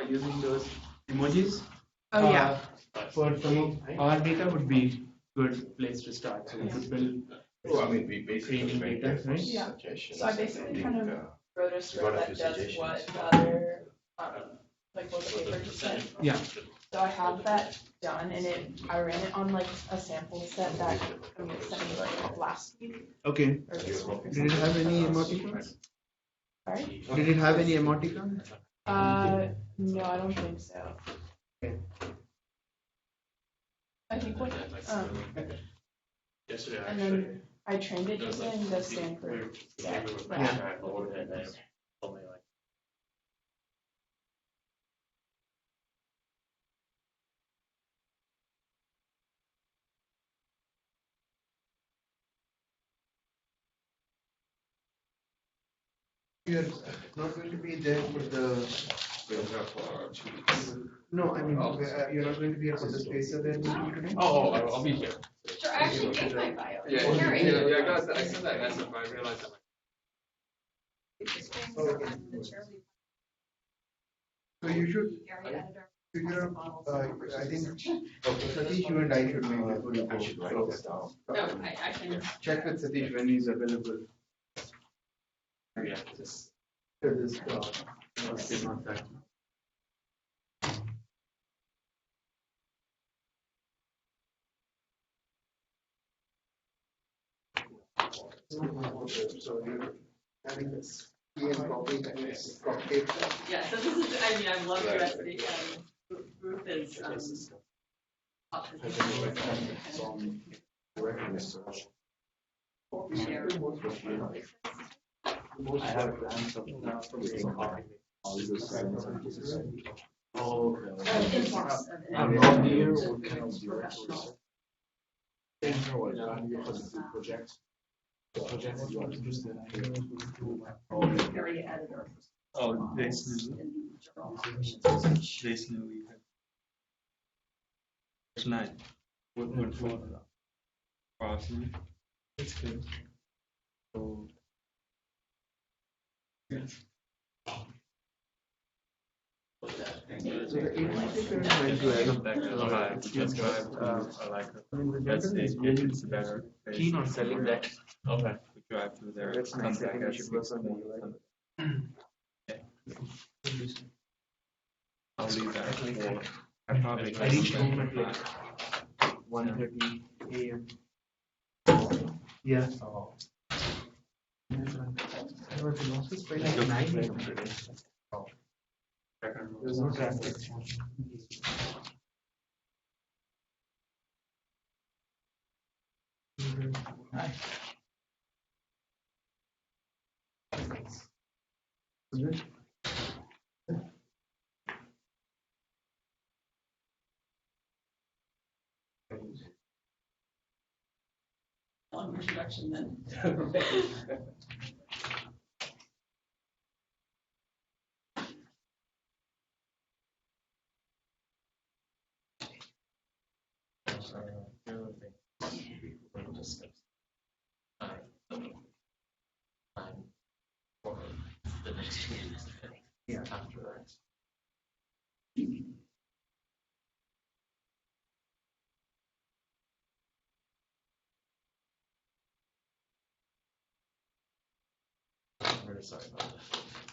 using those emojis. Oh yeah. For some of our data would be good place to start. So we could build. Well, I mean, we basically training data, right? Yeah. suggestions. So I basically kind of wrote a script got a that few does suggestions. what the other, like what the paper just said. Yeah. So I have that done, and I ran it on like a sample set that sent me like last week Okay. or this week or Did it something. have any emoticons? Sorry? Did it have any emoticons? No, I don't think so. Okay. I think what, Yesterday, and then I trained it using the Stanford. Yeah. You're not going to be there for the. No, I mean, you're not going to be here for the spacer there today? Oh, I'll be here. Sure, I actually did my bio. Yeah, I got that. I sent that message, but I realized that. So you should figure out, I think, Satish, you and I should maybe put a I should write this down. No, I can. check with Satish when he's available. Yeah, just. For this, not that. So you're having this key and copy and it's copy. Yeah, so this is, I mean, I love the recipe. Ruth is, I have plans of I'm not here. area editor. Oh, this new. It's nice. Would for crossing. It's good. So. Yes. Keen on selling that. Okay. We drive through there. That's nice. I think we should work on that. I'll leave that for. I probably. I reached home at like 1:30 a.m. Yeah. Oh. I was in office by like 9 a.m. today. There's no traffic. Long introduction then. Yeah. I'm very sorry about that.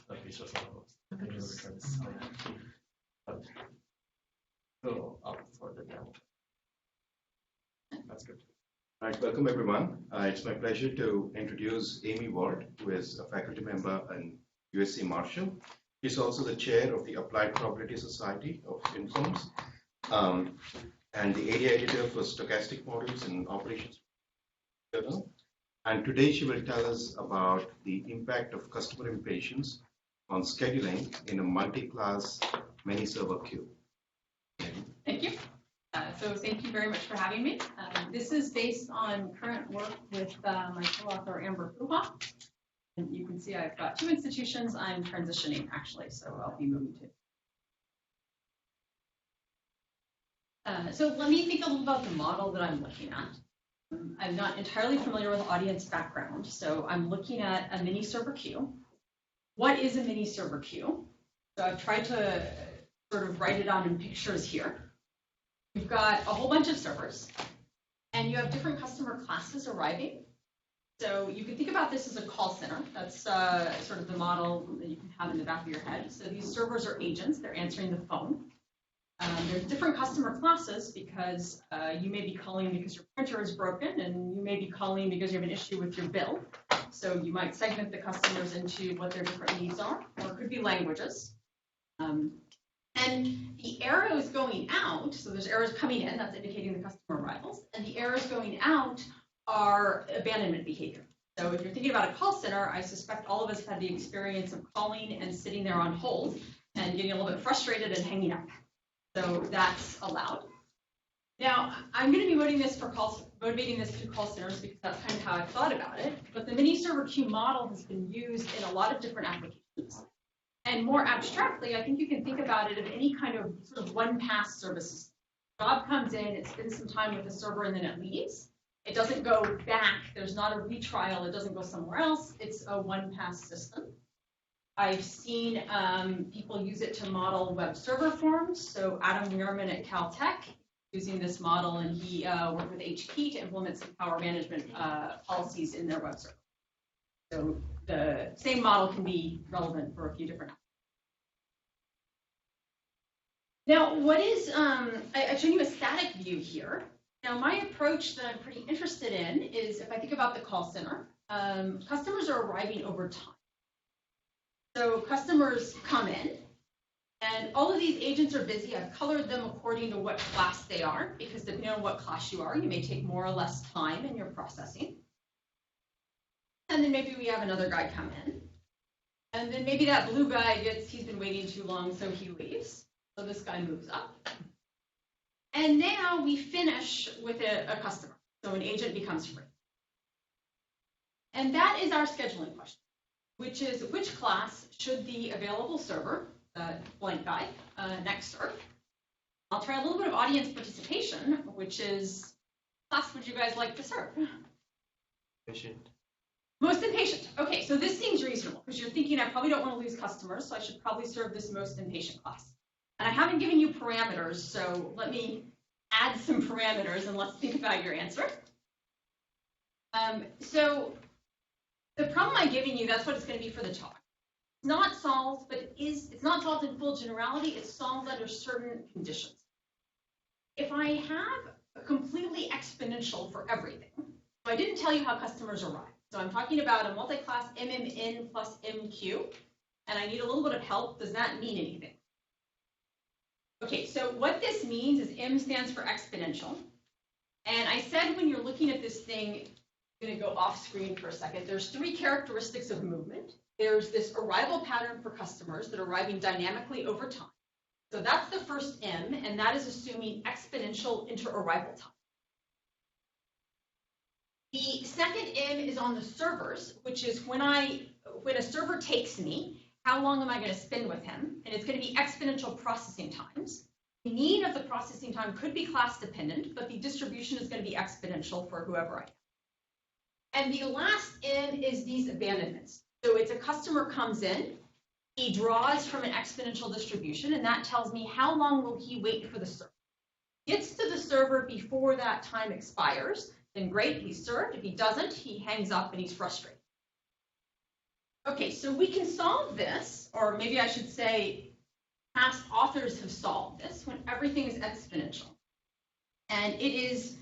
That piece was go up for the demo. That's good. All right, welcome everyone. It's my pleasure to introduce Amy Ward, who is a faculty member in USC Marshall. She's also the chair of the Applied Probability Society of Informs and the area editor for stochastic models and operations. And today she will tell us about the impact of customer impatience on scheduling in a multi-class many-server queue. Thank you. So thank you very much for having me. This is based on current work with my co-author Amber Puha. And you can see I've got 2 institutions I'm transitioning actually, so I'll be moving to. So let me think a little about the model that I'm looking at. I'm not entirely familiar with audience background, so I'm looking at a mini server queue. What is a mini server queue? So I've tried to sort of write it out in pictures here. You've got a whole bunch of servers, and you have different customer classes arriving. So you can think about this as a call center. That's sort of the model that you can have in the back of your head. So these servers are agents. They're answering the phone. There's different customer classes because you may be calling because your printer is broken, and you may be calling because you have an issue with your bill. So you might segment the customers into what their different needs are, or it could be languages. And the arrows going out, so there's arrows coming in, that's indicating the customer arrivals, and the arrows going out are abandonment behavior. So if you're thinking about a call center, I suspect all of us had the experience of calling and sitting there on hold and getting a little bit frustrated and hanging up. So that's allowed. Now, I'm going to be motivating this to call centers because that's kind of how I thought about it. But the mini server queue model has been used in a lot of different applications. And more abstractly, I think you can think about it of any kind of sort of one-pass services. Job comes in, it spends some time with the server, and then it leaves. It doesn't go back. There's not a retrial. It doesn't go somewhere else. It's a one-pass system. I've seen people use it to model web server forms. So Adam Weirman at Caltech using this model, and he worked with HP to implement some power management policies in their web server. So the same model can be relevant for a few different. Now, what is, I've shown you a static view here. Now, my approach that I'm pretty interested in is if I think about the call center, customers are arriving over time. So customers come in, and all of these agents are busy. I've colored them according to what class they are, because depending on what class you are, you may take more or less time in your processing. And then maybe we have another guy come in. And then maybe that blue guy he's been waiting too long, so he leaves. So this guy moves up. And now we finish with a customer. So an agent becomes free. And that is our scheduling question, which is which class should the available server, blank guy, next serve? I'll try a little bit of audience participation, which is, class would you guys like to serve? Patient. Most impatient. Okay, so this seems reasonable because you're thinking I probably don't want to lose customers, so I should probably serve this most impatient class. And I haven't given you parameters, so let me add some parameters and let's think about your answer. So the problem I'm giving you, that's what it's going to be for the talk. It's not solved, but it's not solved in full generality. It's solved under certain conditions. If I have a completely exponential for everything, so I didn't tell you how customers arrive. So I'm talking about a multi-class MMN plus MQ, and I need a little bit of help. Does that mean anything? Okay, so what this means is M stands for exponential. And I said when you're looking at this thing, I'm going to go off screen for a second. There's three characteristics of movement. There's this arrival pattern for customers that are arriving dynamically over time. So that's the first M, and that is assuming exponential inter-arrival time. The second M is on the servers, which is when a server takes me, how long am I going to spend with him? And it's going to be exponential processing times. The mean of the processing time could be class dependent, but the distribution is going to be exponential for whoever I am. And the last M is these abandonments. So it's a customer comes in, he draws from an exponential distribution, and that tells me how long will he wait for the server. Gets to the server before that time expires, then great, he's served. If he doesn't, he hangs up and he's frustrated. Okay, so we can solve this, or maybe I should say past authors have solved this when everything is exponential. And it is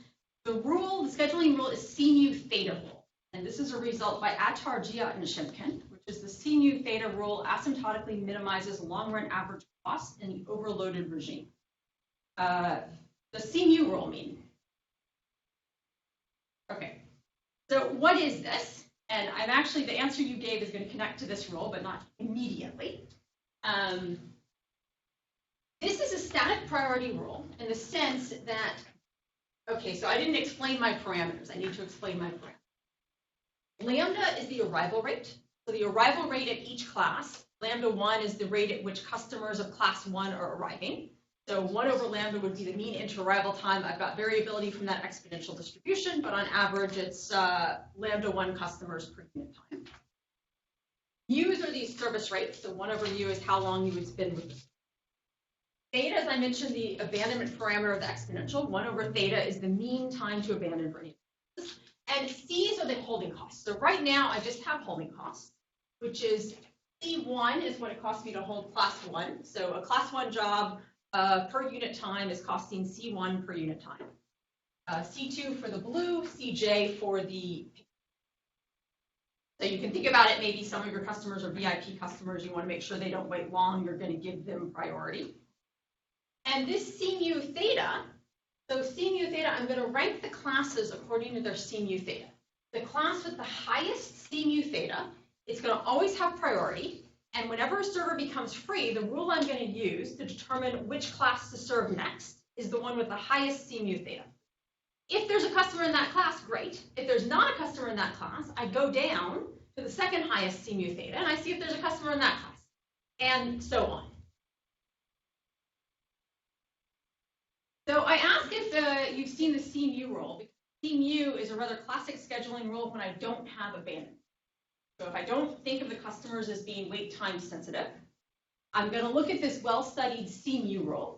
the rule, the scheduling rule is C nu theta rule. And this is a result by Attar, Giat, and Shimkin, which is the C nu theta rule asymptotically minimizes long-run average cost in the overloaded regime. The C nu rule mean. Okay, so what is this? And I'm actually, the answer you gave is going to connect to this rule, but not immediately. This is a static priority rule in the sense that, okay, so I didn't explain my parameters. I need to explain my parameters. Lambda is the arrival rate. So the arrival rate at each class, lambda 1 is the rate at which customers of class 1 are arriving. So 1 over lambda would be the mean inter-arrival time. I've got variability from that exponential distribution, but on average, it's lambda 1 customers per unit time. U's are these service rates, so 1 over U is how long you would spend with this. Theta, as I mentioned, the abandonment parameter of the exponential. 1 over theta is the mean time to abandon for any. And C's are the holding costs. So right now, I just have holding costs, which is C1 is what it costs me to hold class 1. So a class 1 job per unit time is costing C1 per unit time. C2 for the blue, CJ for the pink. So you can think about it, maybe some of your customers are VIP customers. You want to make sure they don't wait long. You're going to give them priority. And this C mu theta, so C mu theta, I'm going to rank the classes according to their C mu theta. The class with the highest C mu theta, it's going to always have priority. And whenever a server becomes free, the rule I'm going to use to determine which class to serve next is the one with the highest C mu theta. If there's a customer in that class, great. If there's not a customer in that class, I go down to the second highest C mu theta, and I see if there's a customer in that class, and so on. So I ask if you've seen the C mu rule, because C mu is a rather classic scheduling rule when I don't have abandonment. So if I don't think of the customers as being wait time sensitive, I'm going to look at this well-studied C mu rule.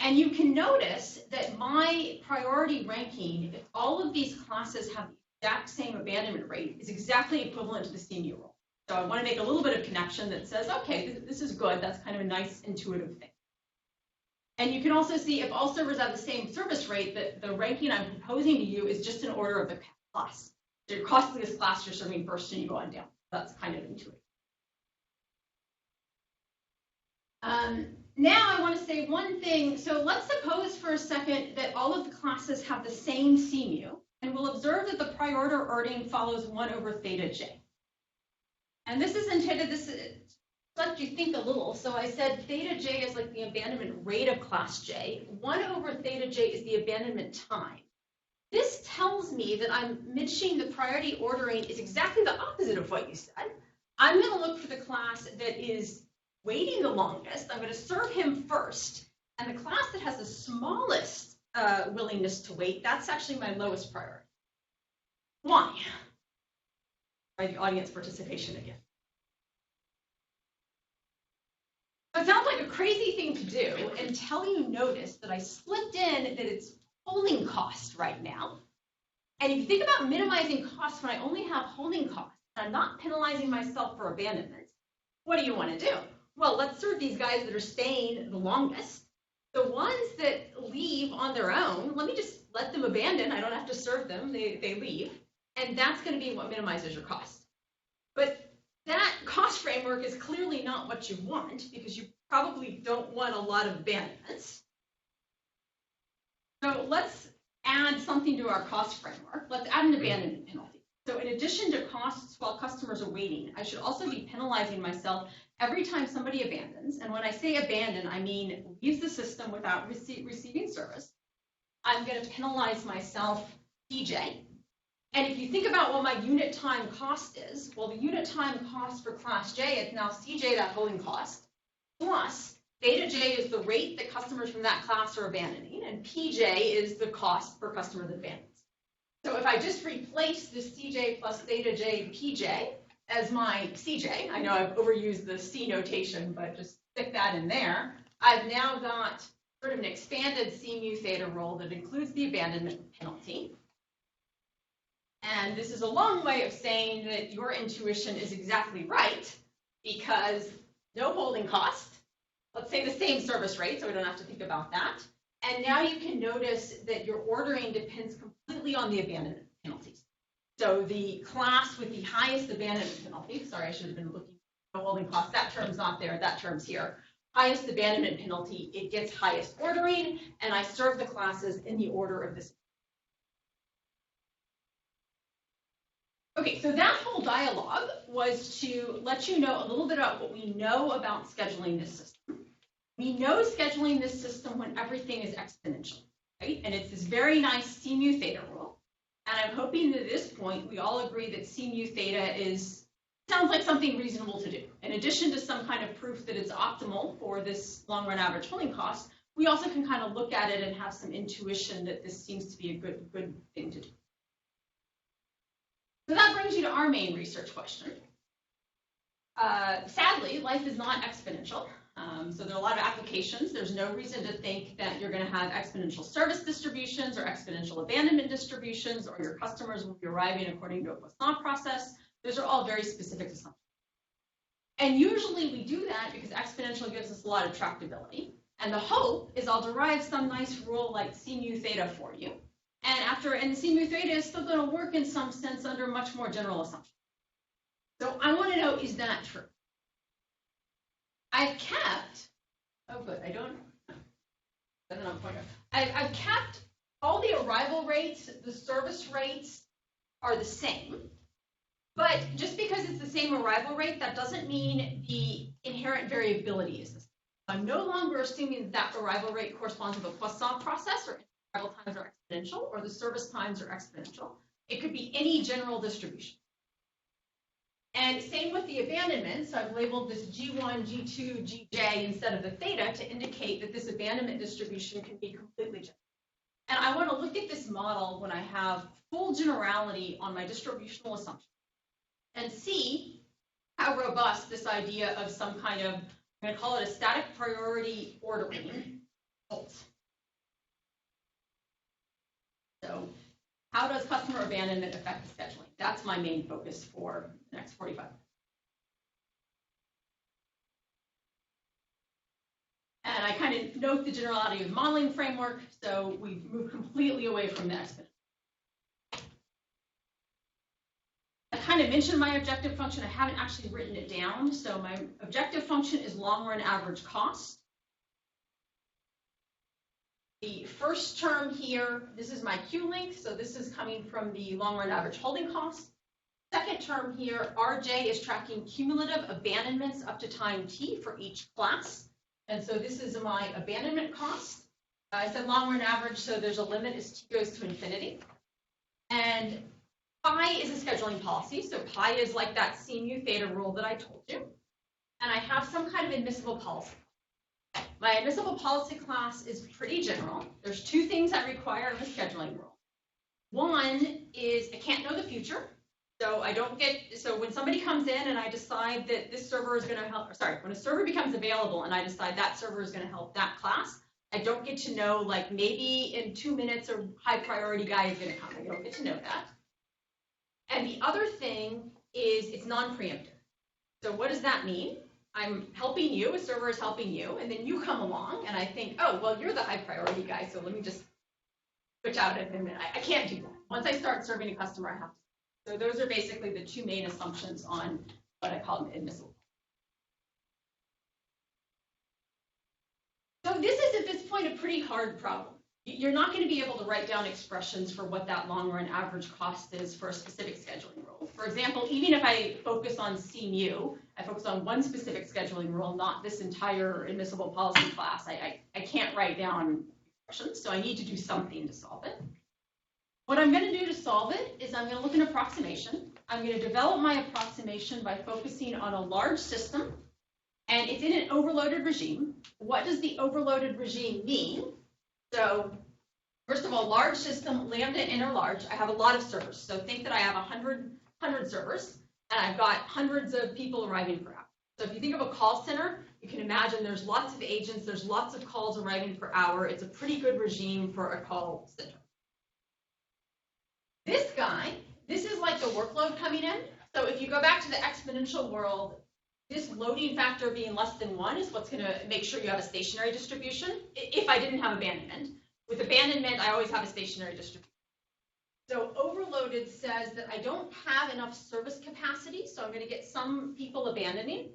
And you can notice that my priority ranking, if all of these classes have the exact same abandonment rate, is exactly equivalent to the C mu rule. So I want to make a little bit of connection that says, okay, this is good. That's kind of a nice intuitive thing. And you can also see if all servers have the same service rate, that the ranking I'm proposing to you is just in order of the class. So your costliest class you're serving first and you go on down. That's kind of intuitive. Now I want to say one thing. So let's suppose for a second that all of the classes have the same C mu, and we'll observe that the priority ordering follows 1 over theta j. And this is intended, this let you think a little. So I said theta j is like the abandonment rate of class j. 1 over theta j is the abandonment time. This tells me that I'm mentioning the priority ordering is exactly the opposite of what you said. I'm going to look for the class that is waiting the longest. I'm going to serve him first. And the class that has the smallest willingness to wait, that's actually my lowest priority. Why? By the audience participation again. So it sounds like a crazy thing to do until you notice that I slipped in that it's holding cost right now. And if you think about minimizing costs when I only have holding costs, and I'm not penalizing myself for abandonment, what do you want to do? Well, let's serve these guys that are staying the longest. The ones that leave on their own, let me just let them abandon. I don't have to serve them. They leave. And that's going to be what minimizes your cost. But that cost framework is clearly not what you want, because you probably don't want a lot of abandonments. So let's add something to our cost framework. Let's add an abandonment penalty. So in addition to costs while customers are waiting, I should also be penalizing myself every time somebody abandons. And when I say abandon, I mean leaves the system without receiving service. I'm going to penalize myself PJ. And if you think about what my unit time cost is, well, the unit time cost for class J is now CJ, that holding cost, plus theta J is the rate that customers from that class are abandoning, and PJ is the cost per customer that abandons. So if I just replace the CJ plus theta J PJ as my CJ, I know I've overused the C notation, but just stick that in there, I've now got sort of an expanded C mu theta rule that includes the abandonment penalty. And this is a long way of saying that your intuition is exactly right, because no holding cost, let's say the same service rate, so we don't have to think about that. And now you can notice that your ordering depends completely on the abandonment penalties. So the class with the highest abandonment penalty, sorry, I should have been looking at the holding cost, that term's not there, that term's here. Highest abandonment penalty, it gets highest ordering, and I serve the classes in the order of this. Okay, so that whole dialogue was to let you know a little bit about what we know about scheduling this system. We know scheduling this system when everything is exponential, right? And it's this very nice C mu theta rule. And I'm hoping that at this point, we all agree that C mu theta sounds like something reasonable to do. In addition to some kind of proof that it's optimal for this long run average holding cost, we also can kind of look at it and have some intuition that this seems to be a good thing to do. So that brings you to our main research question. Sadly, life is not exponential. So there are a lot of applications. There's no reason to think that you're going to have exponential service distributions or exponential abandonment distributions, or your customers will be arriving according to a Poisson process. Those are all very specific assumptions. And usually we do that because exponential gives us a lot of tractability. And the hope is I'll derive some nice rule like C mu theta for you. And C mu theta is still going to work in some sense under much more general assumptions. So I want to know, is that true? I've kept, oh good, I've kept all the arrival rates, the service rates are the same. But just because it's the same arrival rate, that doesn't mean the inherent variability is the same. I'm no longer assuming that arrival rate corresponds to the Poisson process, or arrival times are exponential, or the service times are exponential. It could be any general distribution. And same with the abandonment. So I've labeled this G1, G2, Gj instead of the theta to indicate that this abandonment distribution can be completely general. And I want to look at this model when I have full generality on my distributional assumption and see how robust this idea of some kind of, I'm going to call it a static priority ordering, holds. So how does customer abandonment affect the scheduling? That's my main focus for the next 45 minutes. And I kind of note the generality of the modeling framework, so we've moved completely away from the exponential. I kind of mentioned my objective function. I haven't actually written it down. So my objective function is long run average cost. The first term here, this is my Q length, so this is coming from the long run average holding cost. Second term here, RJ is tracking cumulative abandonments up to time t for each class. And so this is my abandonment cost. I said long run average, so there's a limit as t goes to infinity. And pi is a scheduling policy, so pi is like that C mu theta rule that I told you. And I have some kind of admissible policy. My admissible policy class is pretty general. There's two things I require of a scheduling rule. One is I can't know the future. So when somebody comes in and I decide that this server is going to help, when a server becomes available and I decide that server is going to help that class, I don't get to know, like maybe in 2 minutes a high priority guy is going to come. I don't get to know that. And the other thing is it's non-preemptive. So what does that mean? I'm helping you, a server is helping you, and then you come along and I think, oh, well, you're the high priority guy, so let me just switch out in a minute. I can't do that. Once I start serving a customer, I have to. So those are basically the two main assumptions on what I call an admissible. So this is, at this point, a pretty hard problem. You're not going to be able to write down expressions for what that long run average cost is for a specific scheduling rule. For example, even if I focus on C mu, I focus on one specific scheduling rule, not this entire admissible policy class. I can't write down expressions, so I need to do something to solve it. What I'm going to do to solve it is I'm going to look at an approximation. I'm going to develop my approximation by focusing on a large system, and it's in an overloaded regime. What does the overloaded regime mean? So first of all, large system, lambda inner large, I have a lot of servers. So think that I have 100 servers, and I've got hundreds of people arriving per hour. So if you think of a call center, you can imagine there's lots of agents, there's lots of calls arriving per hour. It's a pretty good regime for a call center. This guy, this is like the workload coming in. So if you go back to the exponential world, this loading factor being less than 1 is what's going to make sure you have a stationary distribution, if I didn't have abandonment. With abandonment, I always have a stationary distribution. So overloaded says that I don't have enough service capacity, so I'm going to get some people abandoning.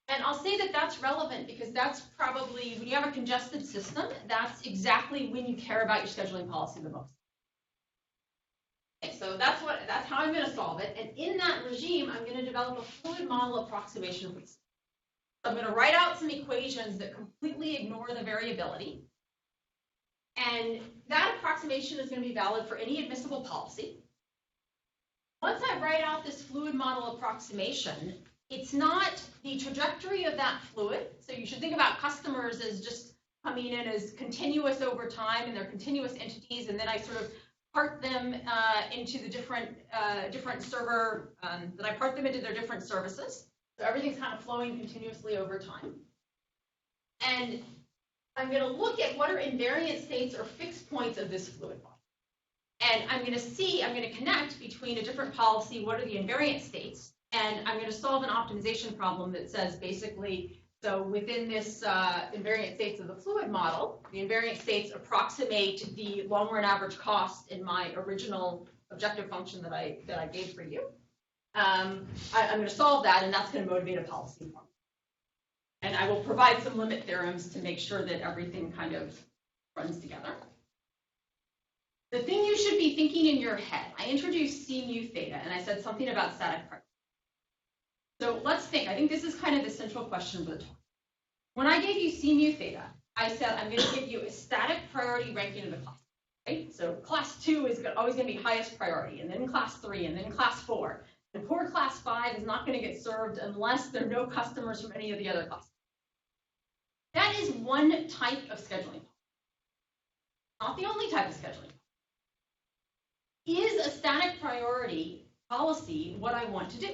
And I'll say that that's relevant because that's probably, when you have a congested system, that's exactly when you care about your scheduling policy the most. Okay, so that's how I'm going to solve it. And in that regime, I'm going to develop a fluid model approximation for this. So I'm going to write out some equations that completely ignore the variability. And that approximation is going to be valid for any admissible policy. Once I write out this fluid model approximation, it's not the trajectory of that fluid. So you should think about customers as just coming in as continuous over time, and they're continuous entities, and then I sort of part them into the different server, that I part them into their different services. So everything's kind of flowing continuously over time. And I'm going to look at what are invariant states or fixed points of this fluid model. And I'm going to connect between a different policy, what are the invariant states, and I'm going to solve an optimization problem that says basically, so within this invariant states of the fluid model, the invariant states approximate the long-run average cost in my original objective function that I gave for you. I'm going to solve that, and that's going to motivate a policy formula. And I will provide some limit theorems to make sure that everything kind of runs together. The thing you should be thinking in your head, I introduced C mu theta, and I said something about static priority. So let's think. I think this is kind of the central question for the talk. When I gave you C mu theta, I said I'm going to give you a static priority ranking of the class. Right? So class 2 is always going to be highest priority, and then class 3, and then class 4. And poor class 5 is not going to get served unless there are no customers from any of the other classes. That is one type of scheduling. Not the only type of scheduling. Is a static priority policy what I want to do?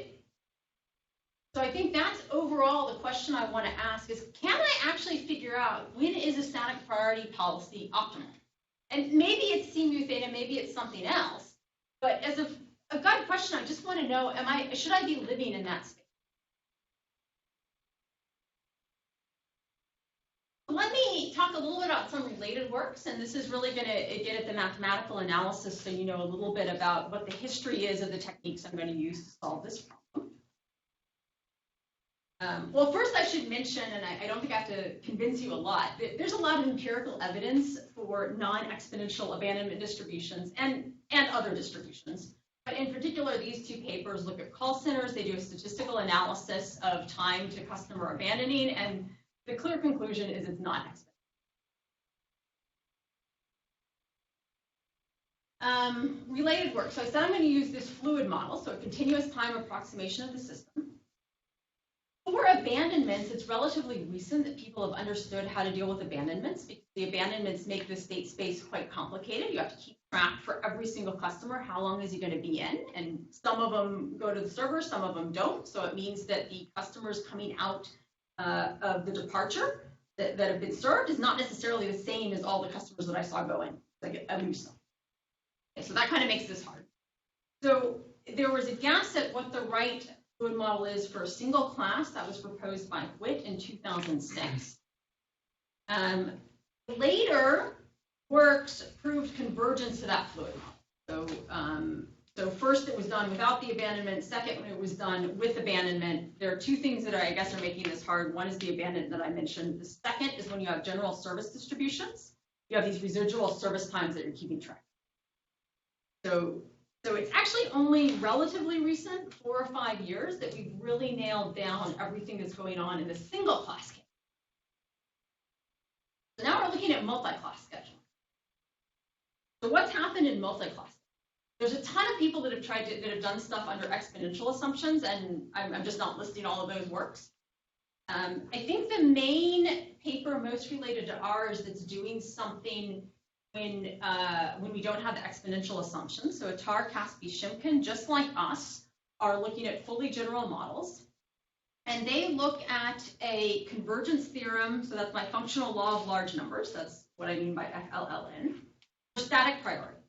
So I think that's overall the question I want to ask is, can I actually figure out when is a static priority policy optimal? And maybe it's C mu theta, maybe it's something else. But as a gut question, I just want to know, should I be living in that space? Let me talk a little bit about some related works, and this is really going to get at the mathematical analysis so you know a little bit about what the history is of the techniques I'm going to use to solve this problem. Well, first I should mention, and I don't think I have to convince you a lot, that there's a lot of empirical evidence for non-exponential abandonment distributions and other distributions. But in particular, these two papers look at call centers. They do a statistical analysis of time to customer abandoning, and the clear conclusion is it's not exponential. Related work. So I said I'm going to use this fluid model, so a continuous time approximation of the system. For abandonments, it's relatively recent that people have understood how to deal with abandonments because the abandonments make the state space quite complicated. You have to keep track for every single customer, how long is he going to be in? And some of them go to the server, some of them don't. So it means that the customers coming out of the departure that have been served is not necessarily the same as all the customers that I saw go in. Like a new stuff. Okay, so that kind of makes this hard. So there was a guess at what the right fluid model is for a single class that was proposed by Witt in 2006. Later works proved convergence to that fluid model. So first it was done without the abandonment. Second, when it was done with abandonment. There are two things that I guess are making this hard. One is the abandonment that I mentioned. The second is when you have general service distributions. You have these residual service times that you're keeping track. So it's actually only relatively recent, 4 or 5 years, that we've really nailed down everything that's going on in the single class case. So now we're looking at multi-class scheduling. So what's happened in multi-class? There's a ton of people that have done stuff under exponential assumptions, and I'm just not listing all of those works. I think the main paper most related to ours that's doing something when we don't have the exponential assumptions. So Attar, Caspi, Shimkin, just like us, are looking at fully general models. And they look at a convergence theorem, so that's my functional law of large numbers, that's what I mean by FLLN, for static priority.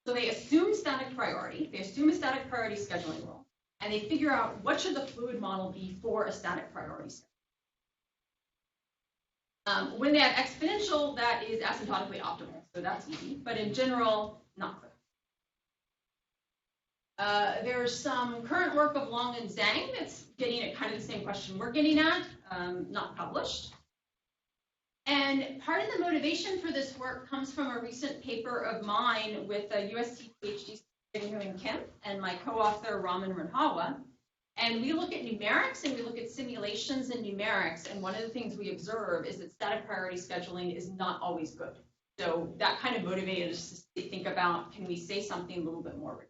So they assume static priority, they assume a static priority scheduling rule, and they figure out what should the fluid model be for a static priority schedule. When they have exponential, that is asymptotically optimal, so that's easy. But in general, not clear. There's some current work of Long and Zhang that's getting at kind of the same question we're getting at, not published. And part of the motivation for this work comes from a recent paper of mine with a USC PhD student Kim and my co-author Raman Ranhawa. And we look at numerics and we look at simulations and numerics. And one of the things we observe is that static priority scheduling is not always good. So that kind of motivated us to think about, can we say something a little bit more rigorous?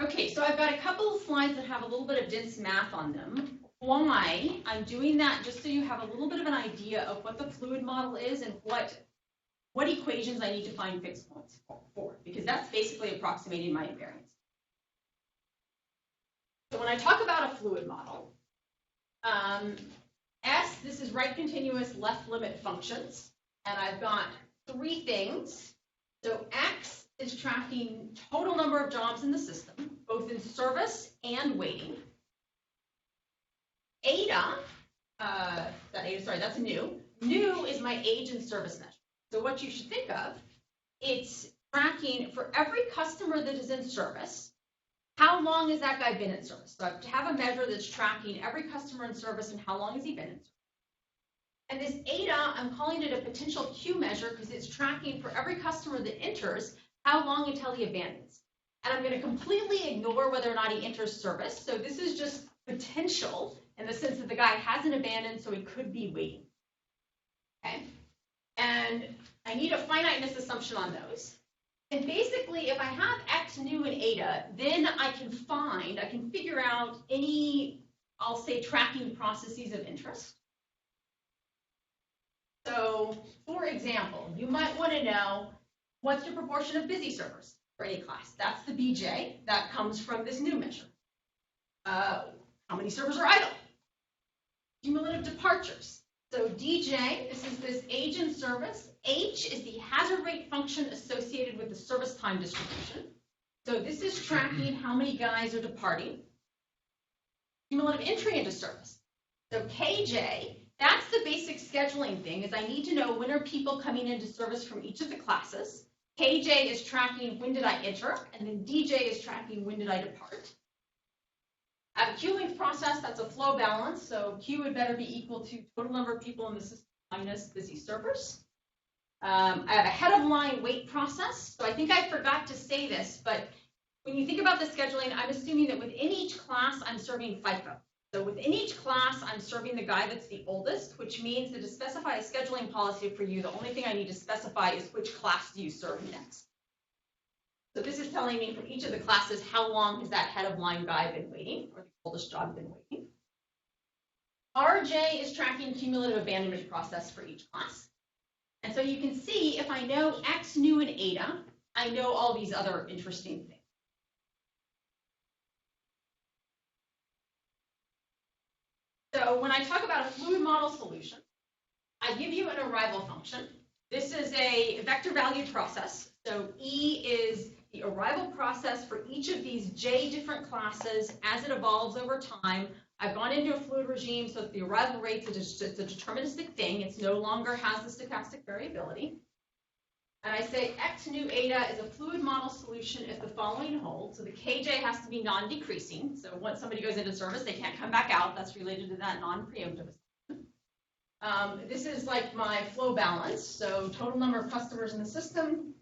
Okay, so I've got a couple of slides that have a little bit of dense math on them. Why? I'm doing that just so you have a little bit of an idea of what the fluid model is and what equations I need to find fixed points for, because that's basically approximating my invariance. So when I talk about a fluid model, S, this is right continuous left limit functions, and I've got three things. So X is tracking total number of jobs in the system, both in service and waiting. Eta, that's new. New is my age and service measure. So what you should think of, it's tracking for every customer that is in service, how long has that guy been in service? So I have a measure that's tracking every customer in service and how long has he been in service. And this eta, I'm calling it a potential Q measure because it's tracking for every customer that enters, how long until he abandons. And I'm going to completely ignore whether or not he enters service. So this is just potential in the sense that the guy hasn't abandoned, so he could be waiting. Okay? And I need a finiteness assumption on those. And basically, if I have X, new, and eta, then I can figure out any, I'll say, tracking processes of interest. So, for example, you might want to know what's your proportion of busy servers for any class. That's the BJ. That comes from this new measure. How many servers are idle? Cumulative departures. So DJ, this is this age in service. H is the hazard rate function associated with the service time distribution. So this is tracking how many guys are departing. Cumulative entry into service. So KJ, that's the basic scheduling thing, is I need to know when are people coming into service from each of the classes. KJ is tracking when did I enter, and then DJ is tracking when did I depart. I have a Q-linked process, that's a flow balance, so Q would better be equal to total number of people in the system minus busy servers. I have a head of line wait process, so I think I forgot to say this, but when you think about the scheduling, I'm assuming that within each class, I'm serving FIFO. So within each class, I'm serving the guy that's the oldest, which means that to specify a scheduling policy for you, the only thing I need to specify is which class do you serve next. So this is telling me for each of the classes, how long has that head of line guy been waiting, or the oldest job been waiting. RJ is tracking cumulative abandonment process for each class. And so you can see if I know X, new, and eta, I know all these other interesting things. So when I talk about a fluid model solution, I give you an arrival function. This is a vector valued process. So E is the arrival process for each of these J different classes as it evolves over time. I've gone into a fluid regime, so the arrival rate's it's a deterministic thing. It no longer has the stochastic variability. And I say X nu eta is a fluid model solution if the following holds. So the KJ has to be non-decreasing. So once somebody goes into service, they can't come back out. That's related to that non-preemptive assumption. This is like my flow balance. So total number of customers in the system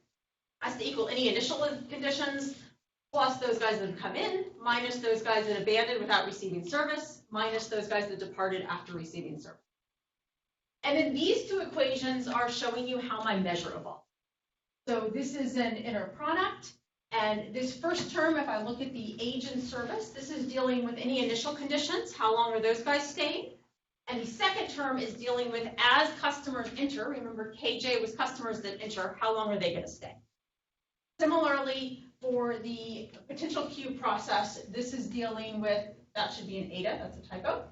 has to equal any initial conditions, plus those guys that have come in, minus those guys that abandoned without receiving service, minus those guys that departed after receiving service. And then these two equations are showing you how my measure evolves. So this is an inner product, and this first term, if I look at the age and service, this is dealing with any initial conditions, how long are those guys staying? And the second term is dealing with as customers enter, remember KJ was customers that enter, how long are they going to stay? Similarly, for the potential Q process, this is dealing with, that should be an eta, that's a typo.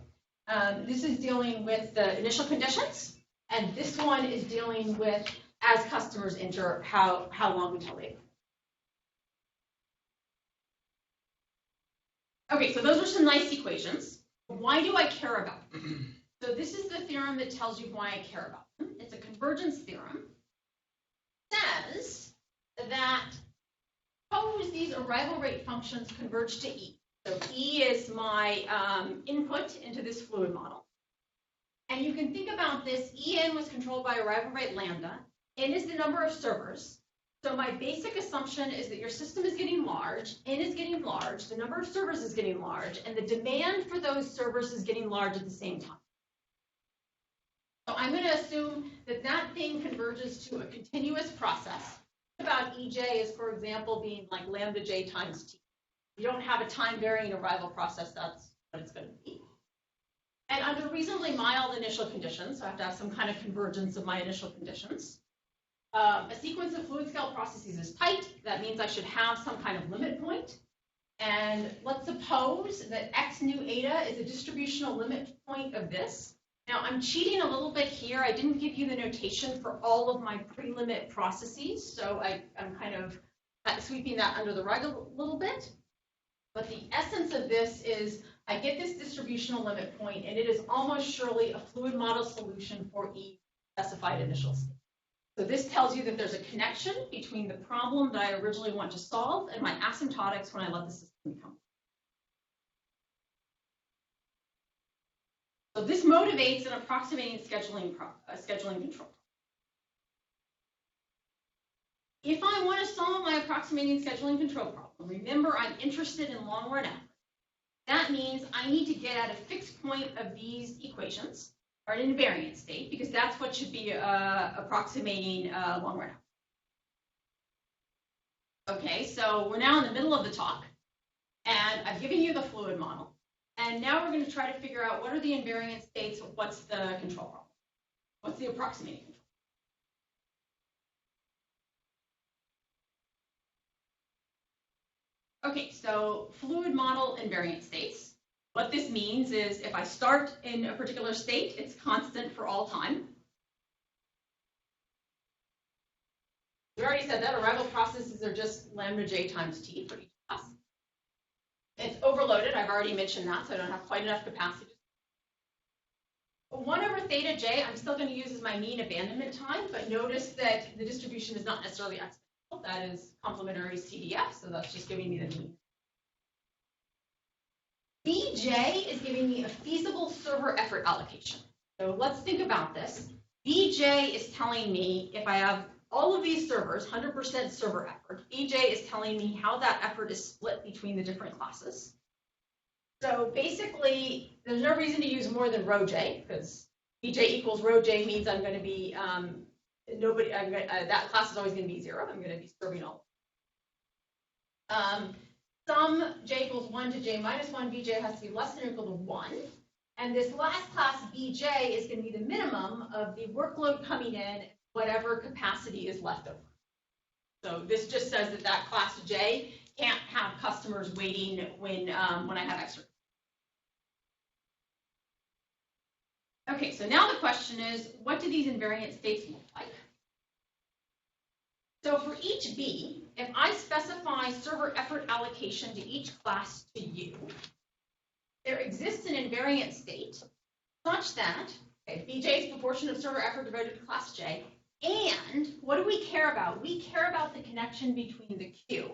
This is dealing with the initial conditions, and this one is dealing with as customers enter, how long until they. Okay, so those are some nice equations. Why do I care about them? So this is the theorem that tells you why I care about them. It's a convergence theorem. It says that suppose these arrival rate functions converge to E. So E is my input into this fluid model. And you can think about this, En was controlled by arrival rate lambda. N is the number of servers. So my basic assumption is that your system is getting large, N is getting large, the number of servers is getting large, and the demand for those servers is getting large at the same time. So I'm going to assume that that thing converges to a continuous process. About EJ is, for example, being like lambda J times T. You don't have a time varying arrival process, that's what it's going to be. And under reasonably mild initial conditions, so I have to have some kind of convergence of my initial conditions. A sequence of fluid scale processes is tight. That means I should have some kind of limit point. And let's suppose that x nu eta is a distributional limit point of this. Now, I'm cheating a little bit here. I didn't give you the notation for all of my pre-limit processes, so I'm kind of sweeping that under the rug a little bit. But the essence of this is I get this distributional limit point, and it is almost surely a fluid model solution for each specified initial state. So this tells you that there's a connection between the problem that I originally want to solve and my asymptotics when I let the system become. So this motivates an approximating scheduling control. If I want to solve my approximating scheduling control problem, remember I'm interested in long-run average. That means I need to get at a fixed point of these equations, or an invariant state, because that's what should be approximating long-run average. Okay, so we're now in the middle of the talk, and I've given you the fluid model. And now we're going to try to figure out what are the invariant states, what's the control problem, what's the approximating control. Okay, so fluid model invariant states. What this means is if I start in a particular state, it's constant for all time. We already said that arrival processes are just lambda j times t for each class. It's overloaded. I've already mentioned that, so I don't have quite enough capacity. 1 over theta j, I'm still going to use as my mean abandonment time, but notice that the distribution is not necessarily exponential. That is complementary CDF, so that's just giving me the mean. Bj is giving me a feasible server effort allocation. So let's think about this. Bj is telling me if I have all of these servers, 100% server effort, Bj is telling me how that effort is split between the different classes. So basically, there's no reason to use more than rho j, because Bj equals rho j means I'm going to be, that class is always going to be 0. I'm going to be serving all. Sum j equals 1 to j minus 1, Bj has to be less than or equal to 1. And this last class, Bj, is going to be the minimum of the workload coming in, whatever capacity is left over. So this just says that that class j can't have customers waiting when I have extra. Okay, so now the question is, what do these invariant states look like? So for each B, if I specify server effort allocation to each class to U, there exists an invariant state such that, okay, Bj is proportion of server effort devoted to class J, and what do we care about? We care about the connection between the Q,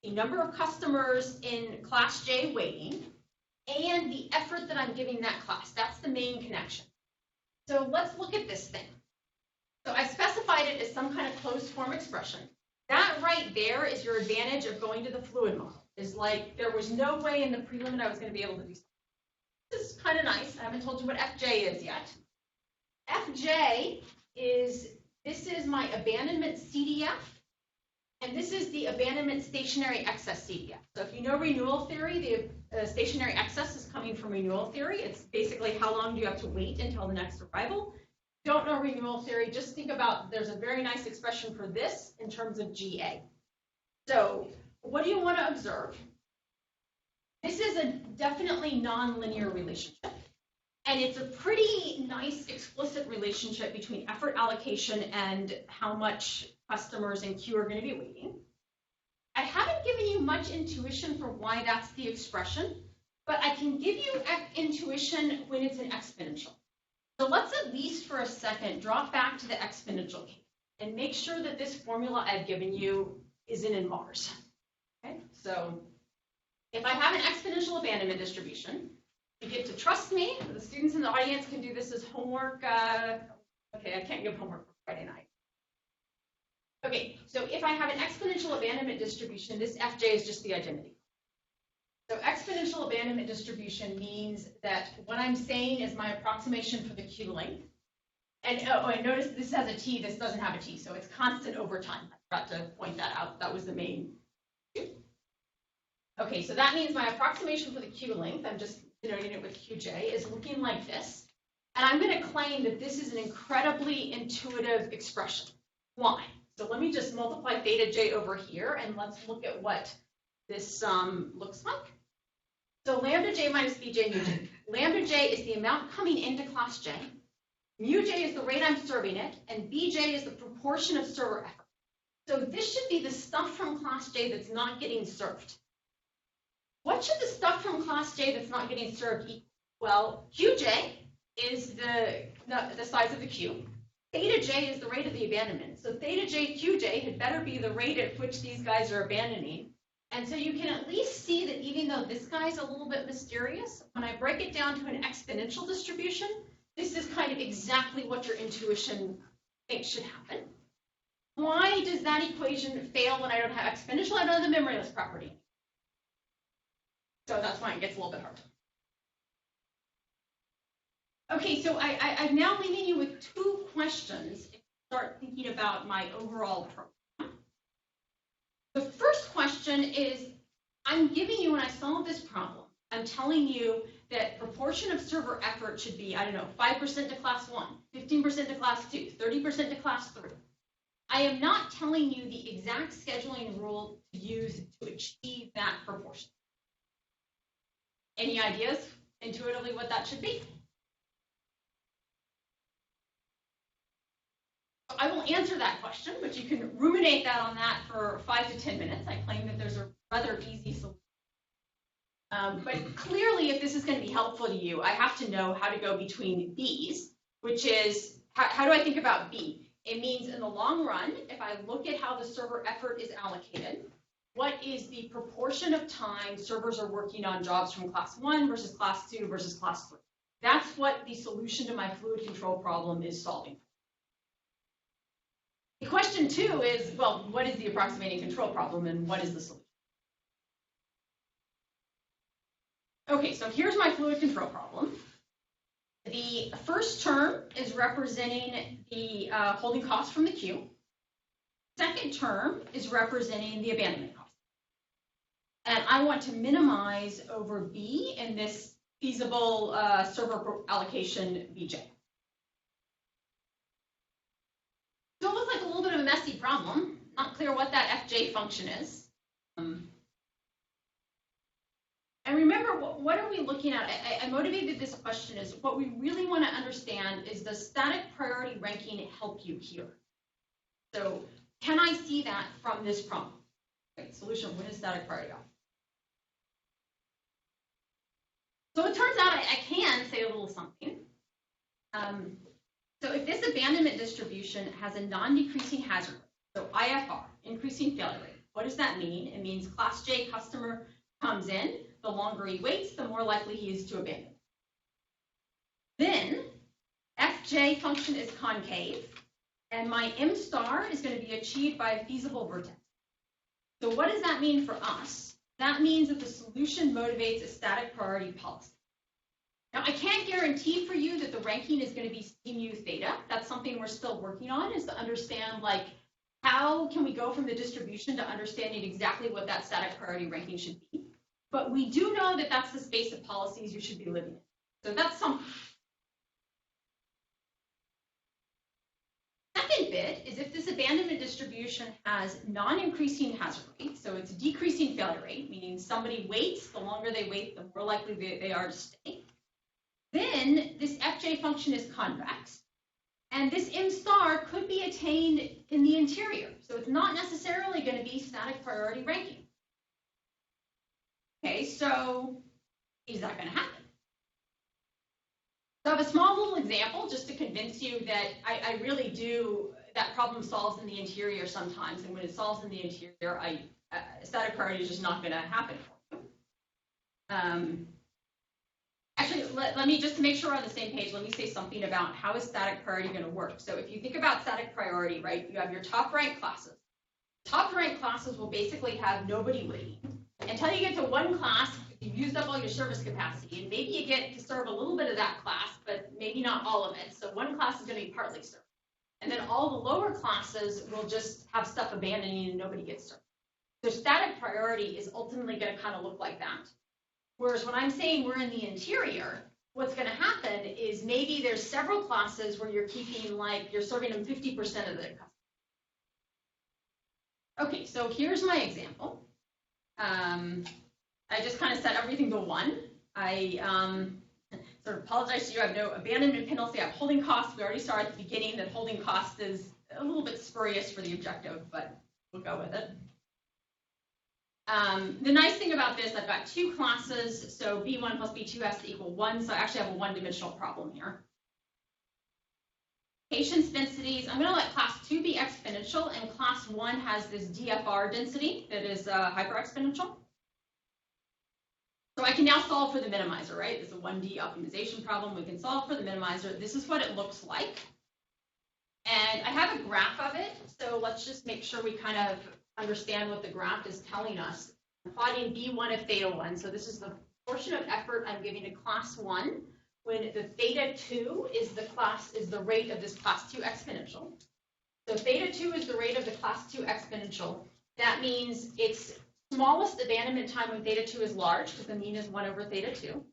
the number of customers in class J waiting, and the effort that I'm giving that class. That's the main connection. So let's look at this thing. So I specified it as some kind of closed form expression. That right there is your advantage of going to the fluid model. It's like there was no way in the prelim I was going to be able to do something. This is kind of nice. I haven't told you what Fj is yet. Fj is, this is my abandonment CDF, and this is the abandonment stationary excess CDF. So if you know renewal theory, the stationary excess is coming from renewal theory. It's basically how long do you have to wait until the next arrival. Don't know renewal theory, just think about, there's a very nice expression for this in terms of GA. So what do you want to observe? This is a definitely nonlinear relationship. And it's a pretty nice explicit relationship between effort allocation and how much customers in queue are going to be waiting. I haven't given you much intuition for why that's the expression, but I can give you intuition when it's an exponential. So let's at least for a second drop back to the exponential case and make sure that this formula I've given you isn't in Mars. Okay, so if I have an exponential abandonment distribution, you get to trust me. The students in the audience can do this as homework. Okay, I can't give homework for Friday night. Okay, so if I have an exponential abandonment distribution, this Fj is just the identity. So exponential abandonment distribution means that what I'm saying is my approximation for the queue length. And and notice this has a t, this doesn't have a t, so it's constant over time. I forgot to point that out. That was the main. Okay, so that means my approximation for the queue length, I'm just denoting it with Qj, is looking like this. And I'm going to claim that this is an incredibly intuitive expression. Why? So let me just multiply theta j over here, and let's look at what this looks like. So lambda j minus bj mu j. Lambda j is the amount coming into class j. Mu j is the rate I'm serving it, and bj is the proportion of server effort. So this should be the stuff from class j that's not getting served. What should the stuff from class j that's not getting served equal? Well, qj is the size of the queue. Theta j is the rate of the abandonment. So theta j qj had better be the rate at which these guys are abandoning. And so you can at least see that even though this guy's a little bit mysterious, when I break it down to an exponential distribution, this is kind of exactly what your intuition thinks should happen. Why does that equation fail when I don't have exponential? I don't have the memoryless property. So that's why it gets a little bit hard. Okay, so I'm now leaving you with two questions if you start thinking about my overall program. The first question is, I'm giving you, when I solve this problem, I'm telling you that proportion of server effort should be, I don't know, 5% to class 1, 15% to class 2, 30% to class 3. I am not telling you the exact scheduling rule to use to achieve that proportion. Any ideas intuitively what that should be? I will answer that question, but you can ruminate on that for 5 to 10 minutes. I claim that there's a rather easy solution. But clearly, if this is going to be helpful to you, I have to know how to go between these, which is, how do I think about B? It means in the long run, if I look at how the server effort is allocated, what is the proportion of time servers are working on jobs from class 1 versus class 2 versus class 3? That's what the solution to my fluid control problem is solving. The question 2 is, well, what is the approximating control problem and what is the solution? Okay, so here's my fluid control problem. The first term is representing the holding cost from the queue. Second term is representing the abandonment cost. And I want to minimize over B in this feasible server allocation Bj. So it looks like a little bit of a messy problem. Not clear what that fj function is. And remember, what are we looking at? I motivated this question is what we really want to understand is, does static priority ranking help you here? So can I see that from this problem? Okay, solution, what is static priority? So it turns out I can say a little something. So if this abandonment distribution has a non-decreasing hazard rate, so IFR, increasing failure rate, what does that mean? It means class J customer comes in, the longer he waits, the more likely he is to abandon. Then fj function is concave, and my m star is going to be achieved by a feasible vertex. So what does that mean for us? That means that the solution motivates a static priority policy. Now, I can't guarantee for you that the ranking is going to be C mu theta. That's something we're still working on, is to understand, like, how can we go from the distribution to understanding exactly what that static priority ranking should be. But we do know that that's the space of policies you should be living in. So that's something. Second bit is if this abandonment distribution has non-increasing hazard rate, so it's a decreasing failure rate, meaning somebody waits, the longer they wait, the more likely they are to stay. Then this fj function is convex, and this m star could be attained in the interior. So it's not necessarily going to be static priority ranking. Okay, so is that going to happen? So I have a small little example just to convince you that I really do, that problem solves in the interior sometimes, and when it solves in the interior, static priority is just not going to happen for you. Actually, let me, just to make sure we're on the same page, let me say something about how is static priority going to work. So if you think about static priority, right, you have your top rank classes. Top rank classes will basically have nobody waiting. Until you get to one class, you've used up all your service capacity, and maybe you get to serve a little bit of that class, but maybe not all of it. So one class is going to be partly served. And then all the lower classes will just have stuff abandoning and nobody gets served. So static priority is ultimately going to kind of look like that. Whereas when I'm saying we're in the interior, what's going to happen is maybe there's several classes where you're keeping, like, you're serving them 50% of the customers. Okay, so here's my example. I just kind of set everything to 1. I sort of apologize to you. I have no abandonment penalty. I have holding costs. We already saw at the beginning that holding cost is a little bit spurious for the objective, but we'll go with it. The nice thing about this, I've got 2 classes, so B1 plus B2 has to equal 1, so I actually have a one-dimensional problem here. Patience densities, I'm going to let class 2 be exponential, and class 1 has this DFR density that is hyperexponential. So I can now solve for the minimizer, right? It's a 1D optimization problem. We can solve for the minimizer. This is what it looks like. And I have a graph of it, so let's just make sure we kind of understand what the graph is telling us. I'm plotting B1 of theta 1, so this is the portion of effort I'm giving to class 1 when the theta 2 is the rate of this class 2 exponential. So theta 2 is the rate of the class 2 exponential. That means its smallest abandonment time when theta 2 is large, because the mean is 1 over theta 2.